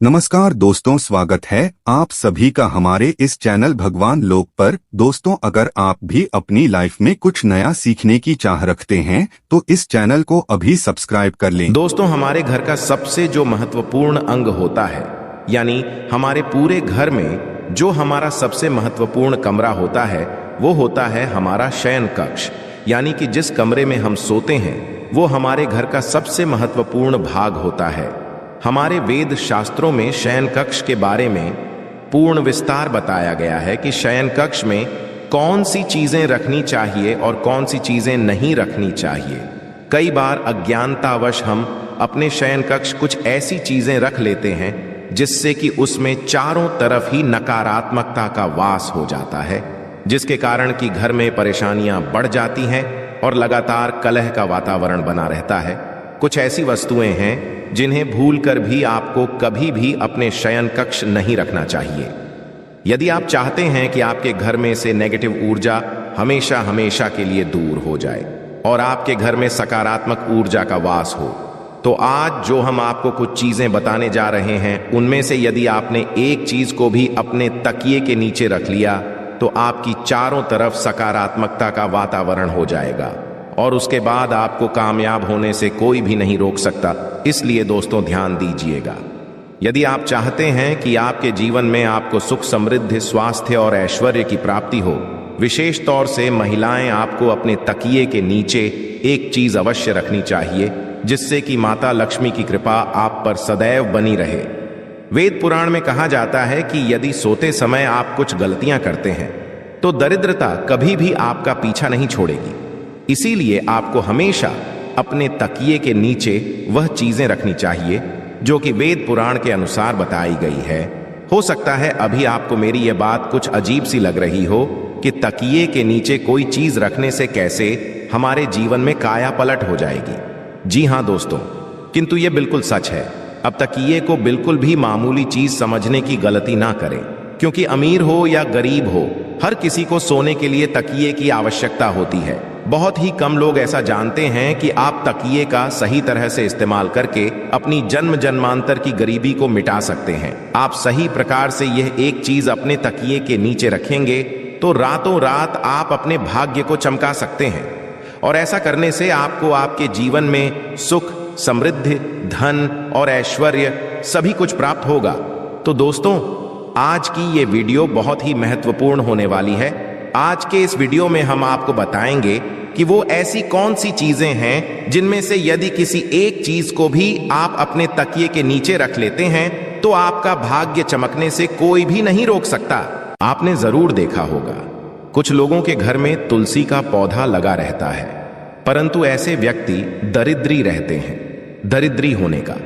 नमस्कार दोस्तों, स्वागत है आप सभी का हमारे इस चैनल भगवान लोक पर। दोस्तों, अगर आप भी अपनी लाइफ में कुछ नया सीखने की चाह रखते हैं तो इस चैनल को अभी सब्सक्राइब कर लें। दोस्तों, हमारे घर का सबसे जो महत्वपूर्ण अंग होता है, यानी हमारे पूरे घर में जो हमारा सबसे महत्वपूर्ण कमरा होता है, वो होता है हमारा शयन कक्ष। यानी कि जिस कमरे में हम सोते हैं वो हमारे घर का सबसे महत्वपूर्ण भाग होता है। हमारे वेद शास्त्रों में शयन कक्ष के बारे में पूर्ण विस्तार बताया गया है कि शयन कक्ष में कौन सी चीजें रखनी चाहिए और कौन सी चीजें नहीं रखनी चाहिए। कई बार अज्ञानतावश हम अपने शयन कक्ष कुछ ऐसी चीजें रख लेते हैं जिससे कि उसमें चारों तरफ ही नकारात्मकता का वास हो जाता है, जिसके कारण कि घर में परेशानियां बढ़ जाती हैं और लगातार कलह का वातावरण बना रहता है। कुछ ऐसी वस्तुएं हैं जिन्हें भूलकर भी आपको कभी भी अपने शयन कक्ष नहीं रखना चाहिए। यदि आप चाहते हैं कि आपके घर में से नेगेटिव ऊर्जा हमेशा हमेशा के लिए दूर हो जाए और आपके घर में सकारात्मक ऊर्जा का वास हो, तो आज जो हम आपको कुछ चीजें बताने जा रहे हैं, उनमें से यदि आपने एक चीज को भी अपने तकिए के नीचे रख लिया तो आपकी चारों तरफ सकारात्मकता का वातावरण हो जाएगा और उसके बाद आपको कामयाब होने से कोई भी नहीं रोक सकता। इसलिए दोस्तों, ध्यान दीजिएगा। यदि आप चाहते हैं कि आपके जीवन में आपको सुख, समृद्धि, स्वास्थ्य और ऐश्वर्य की प्राप्ति हो, विशेष तौर से महिलाएं, आपको अपने तकिए के नीचे एक चीज अवश्य रखनी चाहिए जिससे कि माता लक्ष्मी की कृपा आप पर सदैव बनी रहे। वेद पुराण में कहा जाता है कि यदि सोते समय आप कुछ गलतियां करते हैं तो दरिद्रता कभी भी आपका पीछा नहीं छोड़ेगी। इसीलिए आपको हमेशा अपने तकिए के नीचे वह चीजें रखनी चाहिए जो कि वेद पुराण के अनुसार बताई गई है। हो सकता है अभी आपको मेरी यह बात कुछ अजीब सी लग रही हो कि तकिए के नीचे कोई चीज रखने से कैसे हमारे जीवन में काया पलट हो जाएगी। जी हां दोस्तों, किंतु यह बिल्कुल सच है। अब तकिए को बिल्कुल भी मामूली चीज समझने की गलती ना करें, क्योंकि अमीर हो या गरीब हो, हर किसी को सोने के लिए तकिए की आवश्यकता होती है। बहुत ही कम लोग ऐसा जानते हैं कि आप तकिए का सही तरह से इस्तेमाल करके अपनी जन्म जन्मांतर की गरीबी को मिटा सकते हैं। आप सही प्रकार से यह एक चीज अपने तकिए के नीचे रखेंगे तो रातों रात आप अपने भाग्य को चमका सकते हैं और ऐसा करने से आपको आपके जीवन में सुख, समृद्धि, धन और ऐश्वर्य सभी कुछ प्राप्त होगा। तो दोस्तों, आज की ये वीडियो बहुत ही महत्वपूर्ण होने वाली है। आज के इस वीडियो में हम आपको बताएंगे कि वो ऐसी कौन सी चीजें हैं जिनमें से यदि किसी एक चीज को भी आप अपने तकिए के नीचे रख लेते हैं तो आपका भाग्य चमकने से कोई भी नहीं रोक सकता। आपने जरूर देखा होगा, कुछ लोगों के घर में तुलसी का पौधा लगा रहता है, परंतु ऐसे व्यक्ति दरिद्री रहते हैं। दरिद्री होने का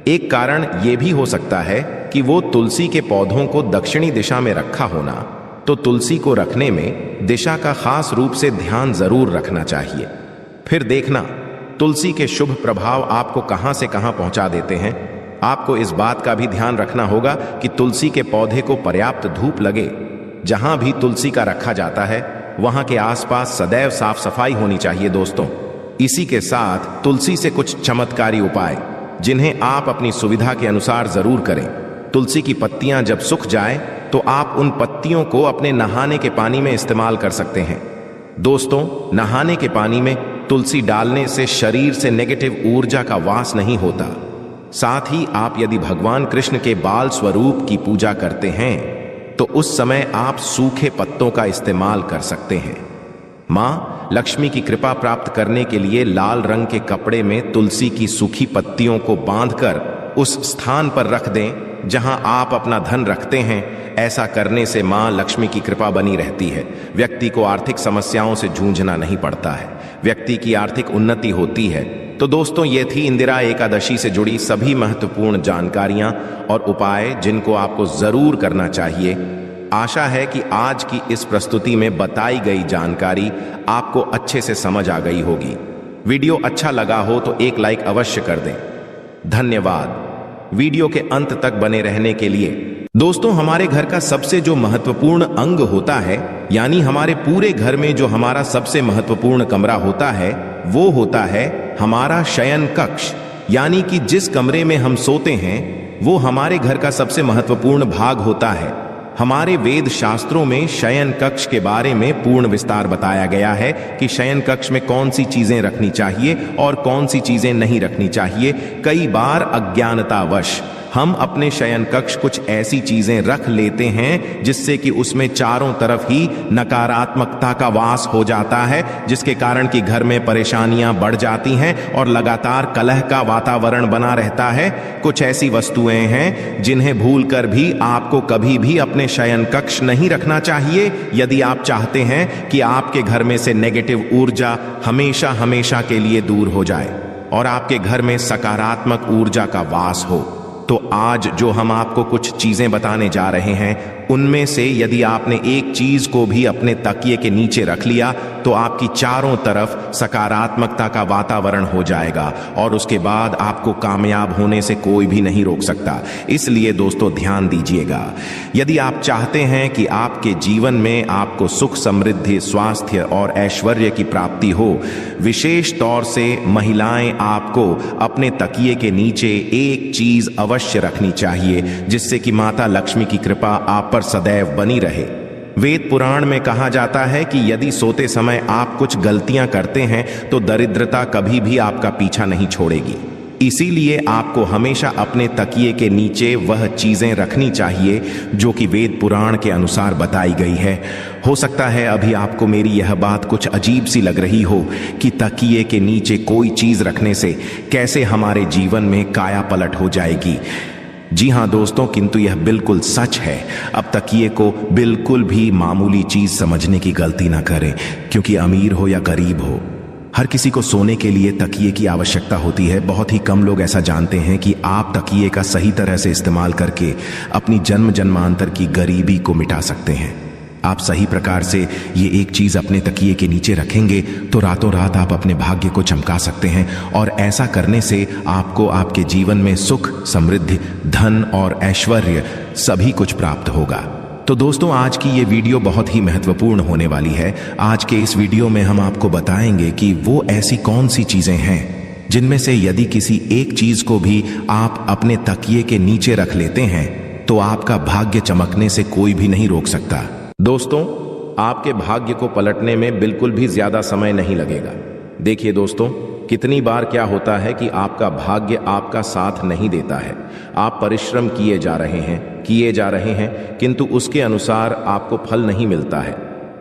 एक कारण यह भी हो सकता है कि वो तुलसी के पौधों को दक्षिणी दिशा में रखा होना। तो तुलसी को रखने में दिशा का खास रूप से ध्यान जरूर रखना चाहिए। फिर देखना तुलसी के शुभ प्रभाव आपको कहां से कहां पहुंचा देते हैं। आपको इस बात का भी ध्यान रखना होगा कि तुलसी के पौधे को पर्याप्त धूप लगे। जहां भी तुलसी का रखा जाता है वहां के आसपास सदैव साफ सफाई होनी चाहिए दोस्तों। इसी के साथ तुलसी से कुछ चमत्कारी उपाय जिन्हें आप अपनी सुविधा के अनुसार जरूर करें। तुलसी की पत्तियां जब सूख जाए तो आप उन पत्तियों को अपने नहाने के पानी में इस्तेमाल कर सकते हैं। दोस्तों, नहाने के पानी में तुलसी डालने से शरीर से नेगेटिव ऊर्जा का वास नहीं होता। साथ ही आप यदि भगवान कृष्ण के बाल स्वरूप की पूजा करते हैं तो उस समय आप सूखे पत्तों का इस्तेमाल कर सकते हैं। मां लक्ष्मी की कृपा प्राप्त करने के लिए लाल रंग के कपड़े में तुलसी की सूखी पत्तियों को बांधकर उस स्थान पर रख दें जहां आप अपना धन रखते हैं। ऐसा करने से मां लक्ष्मी की कृपा बनी रहती है। व्यक्ति को आर्थिक समस्याओं से जूझना नहीं पड़ता है, व्यक्ति की आर्थिक उन्नति होती है। तो दोस्तों, ये थी इंदिरा एकादशी से जुड़ी सभी महत्वपूर्ण जानकारियां और उपाय जिनको आपको जरूर करना चाहिए। आशा है कि आज की इस प्रस्तुति में बताई गई जानकारी आपको अच्छे से समझ आ गई होगी। वीडियो अच्छा लगा हो तो एक लाइक अवश्य कर दें। धन्यवाद वीडियो के अंत तक बने रहने के लिए। दोस्तों, हमारे घर का सबसे जो महत्वपूर्ण अंग होता है, यानी हमारे पूरे घर में जो हमारा सबसे महत्वपूर्ण कमरा होता है, वो होता है हमारा शयन कक्ष। यानी कि जिस कमरे में हम सोते हैं वो हमारे घर का सबसे महत्वपूर्ण भाग होता है। हमारे वेद शास्त्रों में शयन कक्ष के बारे में पूर्ण विस्तार बताया गया है कि शयन कक्ष में कौन सी चीजें रखनी चाहिए और कौन सी चीजें नहीं रखनी चाहिए। कई बार अज्ञानतावश हम अपने शयन कक्ष कुछ ऐसी चीजें रख लेते हैं जिससे कि उसमें चारों तरफ ही नकारात्मकता का वास हो जाता है, जिसके कारण कि घर में परेशानियां बढ़ जाती हैं और लगातार कलह का वातावरण बना रहता है। कुछ ऐसी वस्तुएं हैं जिन्हें भूलकर भी आपको कभी भी अपने शयन कक्ष नहीं रखना चाहिए यदि आप चाहते हैं कि आपके घर में से नेगेटिव ऊर्जा हमेशा हमेशा के लिए दूर हो जाए और आपके घर में सकारात्मक ऊर्जा का वास हो। तो आज जो हम आपको कुछ चीजें बताने जा रहे हैं, उनमें से यदि आपने एक चीज को भी अपने तकिए के नीचे रख लिया तो आपकी चारों तरफ सकारात्मकता का वातावरण हो जाएगा और उसके बाद आपको कामयाब होने से कोई भी नहीं रोक सकता। इसलिए दोस्तों ध्यान दीजिएगा, यदि आप चाहते हैं कि आपके जीवन में आपको सुख, समृद्धि, स्वास्थ्य और ऐश्वर्य की प्राप्ति हो, विशेष तौर से महिलाएं आपको अपने तकिए के नीचे एक चीज अवश्य रखनी चाहिए जिससे कि माता लक्ष्मी की कृपा आप पर सदैव बनी रहे। वेद पुराण में कहा जाता है कि यदि सोते समय आप कुछ गलतियां करते हैं तो दरिद्रता कभी भी आपका पीछा नहीं छोड़ेगी। इसीलिए आपको हमेशा अपने तकिए के नीचे वह चीजें रखनी चाहिए जो कि वेद पुराण के अनुसार बताई गई है। हो सकता है अभी आपको मेरी यह बात कुछ अजीब सी लग रही हो कि तकिए के नीचे कोई चीज रखने से कैसे हमारे जीवन में काया पलट हो जाएगी। जी हाँ दोस्तों, किंतु यह बिल्कुल सच है। अब तकिए को बिल्कुल भी मामूली चीज समझने की गलती ना करें, क्योंकि अमीर हो या गरीब हो, हर किसी को सोने के लिए तकिए की आवश्यकता होती है। बहुत ही कम लोग ऐसा जानते हैं कि आप तकिए का सही तरह से इस्तेमाल करके अपनी जन्म जन्मांतर की गरीबी को मिटा सकते हैं। आप सही प्रकार से ये एक चीज अपने तकिए के नीचे रखेंगे तो रातों रात आप अपने भाग्य को चमका सकते हैं और ऐसा करने से आपको आपके जीवन में सुख, समृद्धि, धन और ऐश्वर्य सभी कुछ प्राप्त होगा। तो दोस्तों, आज की ये वीडियो बहुत ही महत्वपूर्ण होने वाली है। आज के इस वीडियो में हम आपको बताएंगे कि वो ऐसी कौन सी चीजें हैं जिनमें से यदि किसी एक चीज को भी आप अपने तकिए के नीचे रख लेते हैं तो आपका भाग्य चमकने से कोई भी नहीं रोक सकता। दोस्तों, आपके भाग्य को पलटने में बिल्कुल भी ज्यादा समय नहीं लगेगा। देखिए दोस्तों, कितनी बार क्या होता है कि आपका भाग्य आपका साथ नहीं देता है। आप परिश्रम किए जा रहे हैं किंतु उसके अनुसार आपको फल नहीं मिलता है।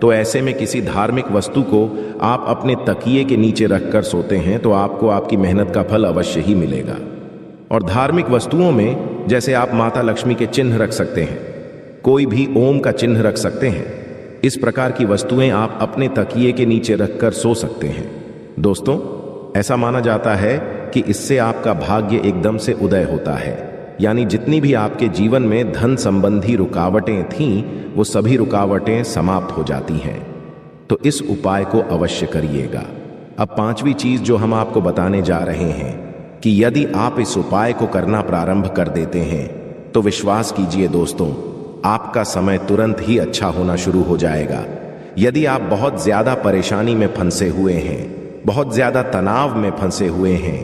तो ऐसे में किसी धार्मिक वस्तु को आप अपने तकिए के नीचे रखकर सोते हैं तो आपको आपकी मेहनत का फल अवश्य ही मिलेगा। और धार्मिक वस्तुओं में जैसे आप माता लक्ष्मी के चिन्ह रख सकते हैं, कोई भी ओम का चिन्ह रख सकते हैं। इस प्रकार की वस्तुएं आप अपने तकिए के नीचे रखकर सो सकते हैं। दोस्तों, ऐसा माना जाता है कि इससे आपका भाग्य एकदम से उदय होता है, यानी जितनी भी आपके जीवन में धन संबंधी रुकावटें थीं, वो सभी रुकावटें समाप्त हो जाती हैं। तो इस उपाय को अवश्य करिएगा। अब पांचवी चीज जो हम आपको बताने जा रहे हैं कि यदि आप इस उपाय को करना प्रारंभ कर देते हैं तो विश्वास कीजिए दोस्तों, आपका समय तुरंत ही अच्छा होना शुरू हो जाएगा। यदि आप बहुत ज्यादा परेशानी में फंसे हुए हैं, बहुत ज्यादा तनाव में फंसे हुए हैं,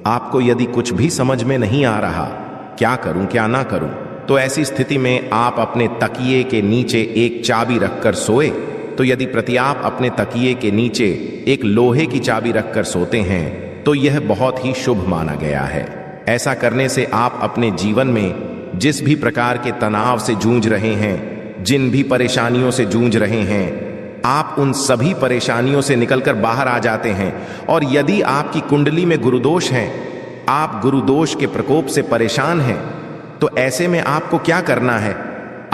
आपको यदि कुछ भी समझ में नहीं आ रहा, क्या करूं क्या ना करूं, तो ऐसी स्थिति में आप अपने तकिए के नीचे एक चाबी रखकर सोए। तो यदि प्रति आप अपने तकिए के नीचे एक लोहे की चाबी रखकर सोते हैं तो यह बहुत ही शुभ माना गया है। ऐसा करने से आप अपने जीवन में जिस भी प्रकार के तनाव से जूझ रहे हैं, जिन भी परेशानियों से जूझ रहे हैं, आप उन सभी परेशानियों से निकलकर बाहर आ जाते हैं। और यदि आपकी कुंडली में गुरुदोष है, आप गुरुदोष के प्रकोप से परेशान हैं, तो ऐसे में आपको क्या करना है,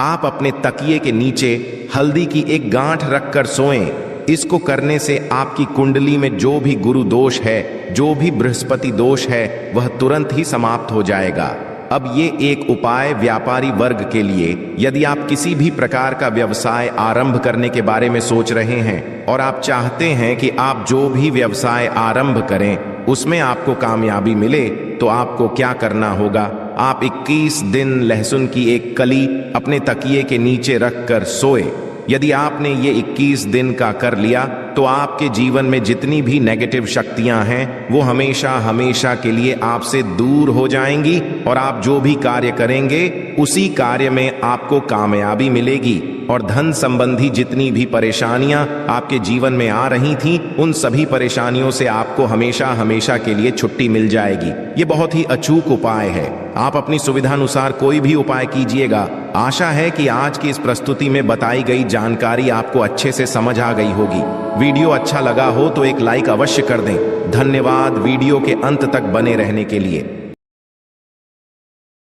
आप अपने तकिए के नीचे हल्दी की एक गांठ रखकर सोएं। इसको करने से आपकी कुंडली में जो भी गुरु दोष है, जो भी बृहस्पति दोष है, वह तुरंत ही समाप्त हो जाएगा। अब ये एक उपाय व्यापारी वर्ग के लिए, यदि आप किसी भी प्रकार का व्यवसाय आरंभ करने के बारे में सोच रहे हैं और आप चाहते हैं कि आप जो भी व्यवसाय आरंभ करें उसमें आपको कामयाबी मिले, तो आपको क्या करना होगा, आप 21 दिन लहसुन की एक कली अपने तकिए के नीचे रखकर सोए। यदि आपने ये 21 दिन का कर लिया तो आपके जीवन में जितनी भी नेगेटिव शक्तियां हैं वो हमेशा हमेशा के लिए आपसे दूर हो जाएंगी और आप जो भी कार्य करेंगे उसी कार्य में आपको कामयाबी मिलेगी और धन संबंधी जितनी भी परेशानियां आपके जीवन में आ रही थीं उन सभी परेशानियों से आपको हमेशा हमेशा के लिए छुट्टी मिल जाएगी। ये बहुत ही अचूक उपाय है। आप अपनी सुविधानुसार कोई भी उपाय कीजिएगा। आशा है कि आज की इस प्रस्तुति में बताई गई जानकारी आपको अच्छे से समझ आ गई होगी। वीडियो अच्छा लगा हो तो एक लाइक अवश्य कर दें। धन्यवाद वीडियो के अंत तक बने रहने के लिए।